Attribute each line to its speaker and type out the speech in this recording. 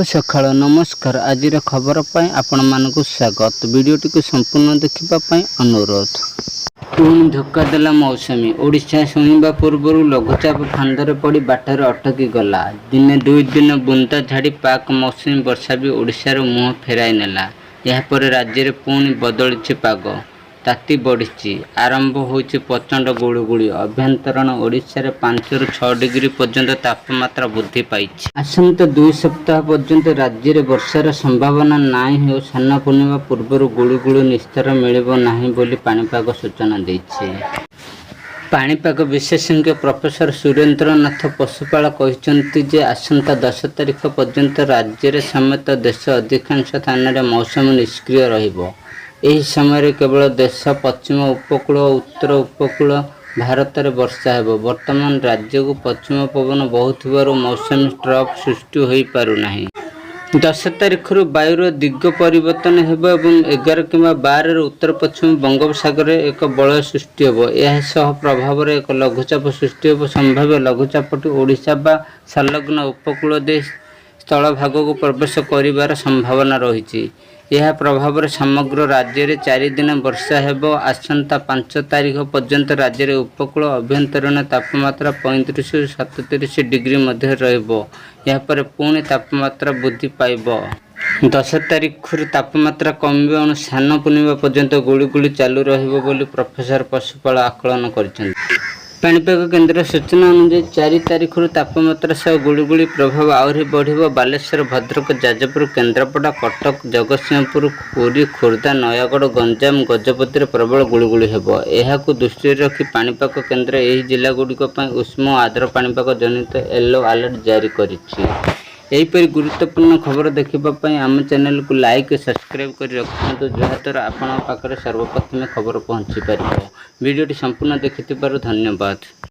Speaker 1: ସକାଳ ନମସ୍କାର। ଆଜିର ଖବର ପାଇଁ ଆପଣମାନଙ୍କୁ ସ୍ୱାଗତ। ଭିଡ଼ିଓଟିକୁ ସମ୍ପୂର୍ଣ୍ଣ ଦେଖିବା ପାଇଁ ଅନୁରୋଧ। ପୁଣି ଧୋକା ଦେଲା ମୌସୁମୀ। ଓଡ଼ିଶା ଛୁଇଁବା ପୂର୍ବରୁ ଲଘୁଚାପ ଫାନ୍ଦରେ ପଡ଼ି ବାଟରେ ଅଟକି ଗଲା। ଦିନେ ଦୁଇ ଦିନ ବୁନ୍ଦା ଝାଡ଼ି ପାକ୍ ମୌସୁମୀ ବର୍ଷା ବି ଓଡ଼ିଶାର ମୁହଁ ଫେରାଇ ନେଲା। ଏହାପରେ ରାଜ୍ୟରେ ପୁଣି ବଦଳିଛି ପାଗ। ତାତି ବଢ଼ିଛି। ଆରମ୍ଭ ହୋଇଛି ପ୍ରଚଣ୍ଡ ଗୁଳୁଗୁଳି। ଆଭ୍ୟନ୍ତରୀଣ ଓଡ଼ିଶାରେ 5ରୁ 6 ଡିଗ୍ରୀ ପର୍ଯ୍ୟନ୍ତ ତାପମାତ୍ରା ବୃଦ୍ଧି ପାଇଛି। ଆସନ୍ତା 2 ସପ୍ତାହ ପର୍ଯ୍ୟନ୍ତ ରାଜ୍ୟରେ ବର୍ଷାର ସମ୍ଭାବନା ନାହିଁ ଓ ସ୍ନାନ ପୂର୍ଣ୍ଣିମା ପୂର୍ବରୁ ଗୁଳୁଗୁଳି ନିସ୍ତାର ମିଳିବ ନାହିଁ ବୋଲି ପାଣିପାଗ ସୂଚନା ଦେଇଛି। ପାଣିପାଗ ବିଶେଷଜ୍ଞ ପ୍ରଫେସର ସୁରେନ୍ଦ୍ର ନାଥ ପଶୁପାଳ କହିଛନ୍ତି ଯେ ଆସନ୍ତା 10 ତାରିଖ ପର୍ଯ୍ୟନ୍ତ ରାଜ୍ୟରେ ସମେତ ଦେଶ ଅଧିକାଂଶ ସ୍ଥାନରେ ମୌସୁମୀ ନିଷ୍କ୍ରିୟ ରହିବ। ଏହି ସମୟରେ କେବଳ ଦେଶ ପଶ୍ଚିମ ଉପକୂଳ ଓ ଉତ୍ତର ଉପକୂଳ ଭାରତରେ ବର୍ଷା ହେବ। ବର୍ତ୍ତମାନ ରାଜ୍ୟକୁ ପଶ୍ଚିମ ପବନ ବହୁଥିବାରୁ ମୌସୁମୀ ଟ୍ରଫ୍ ସୃଷ୍ଟି ହୋଇପାରୁନାହିଁ। 10 ତାରିଖରୁ ବାୟୁର ଦିଗ ପରିବର୍ତ୍ତନ ହେବ ଏବଂ 11 କିମ୍ବା 12ରେ ଉତ୍ତର ପଶ୍ଚିମ ବଙ୍ଗୋପସାଗରରେ ଏକ ବଳୟ ସୃଷ୍ଟି ହେବ। ଏହା ସହ ପ୍ରଭାବରେ ଏକ ଲଘୁଚାପ ସୃଷ୍ଟି ହେବ। ସମ୍ଭାବ୍ୟ ଲଘୁଚାପଟି ଓଡ଼ିଶା ବା ସଂଲଗ୍ନ ଉପକୂଳ ଦେଇ ସ୍ଥଳଭାଗକୁ ପ୍ରବେଶ କରିବାର ସମ୍ଭାବନା ରହିଛି। ଏହା ପ୍ରଭାବରେ ସମଗ୍ର ରାଜ୍ୟରେ 4 ଦିନ ବର୍ଷା ହେବ। ଆସନ୍ତା 5 ତାରିଖ ପର୍ଯ୍ୟନ୍ତ ରାଜ୍ୟର ଉପକୂଳ ଆଭ୍ୟନ୍ତରୀଣ ତାପମାତ୍ରା 35ରୁ 37 ଡିଗ୍ରୀ ମଧ୍ୟରେ ରହିବ। ଏହାପରେ ପୁଣି ତାପମାତ୍ରା ବୃଦ୍ଧି ପାଇବ। 10 ତାରିଖରୁ ତାପମାତ୍ରା କମିବ ଏବଂ ସ୍ନାନ ପୂର୍ଣ୍ଣିମା ପର୍ଯ୍ୟନ୍ତ ଗୁଳୁଗୁଳି ଚାଲୁ ରହିବ ବୋଲି ପ୍ରଫେସର ପଶୁପାଳ ଆକଳନ କରିଛନ୍ତି। ପାଣିପାଗ କେନ୍ଦ୍ର ସୂଚନା ଅନୁଯାୟୀ 4 ତାରିଖରୁ ତାପମାତ୍ରା ସହ ଗୁଳୁଗୁଳି ପ୍ରଭାବ ଆହୁରି ବଢ଼ିବ। ବାଲେଶ୍ୱର, ଭଦ୍ରକ, ଯାଜପୁର, କେନ୍ଦ୍ରାପଡ଼ା, କଟକ, ଜଗତସିଂହପୁର, ପୁରୀ, ଖୋର୍ଦ୍ଧା, ନୟାଗଡ଼, ଗଞ୍ଜାମ, ଗଜପତିରେ ପ୍ରବଳ ଗୁଳୁଗୁଳି ହେବ। ଏହାକୁ ଦୃଷ୍ଟିରେ ରଖି ପାଣିପାଗ କେନ୍ଦ୍ର ଏହି ଜିଲ୍ଲାଗୁଡ଼ିକ ପାଇଁ ଉଷ୍ମ ଓ ଆର୍ଦ୍ର ପାଣିପାଗ ଜନିତ ୟେଲୋ ଆଲର୍ଟ ଜାରି କରିଛି। ଏହିପରି ଗୁରୁତ୍ୱପୂର୍ଣ୍ଣ ଖବର ଦେଖିବା ପାଇଁ ଆମ ଚ୍ୟାନେଲକୁ ଲାଇକ୍ ଓ ସବସ୍କ୍ରାଇବ୍ କରି ରଖନ୍ତୁ, ଯାହାଦ୍ୱାରା ଆପଣଙ୍କ ପାଖରେ ସର୍ବପ୍ରଥମେ ଖବର ପହଞ୍ଚି ପାରିବ। ଭିଡ଼ିଓଟି ସମ୍ପୂର୍ଣ୍ଣ ଦେଖିଥିବାରୁ ଧନ୍ୟବାଦ।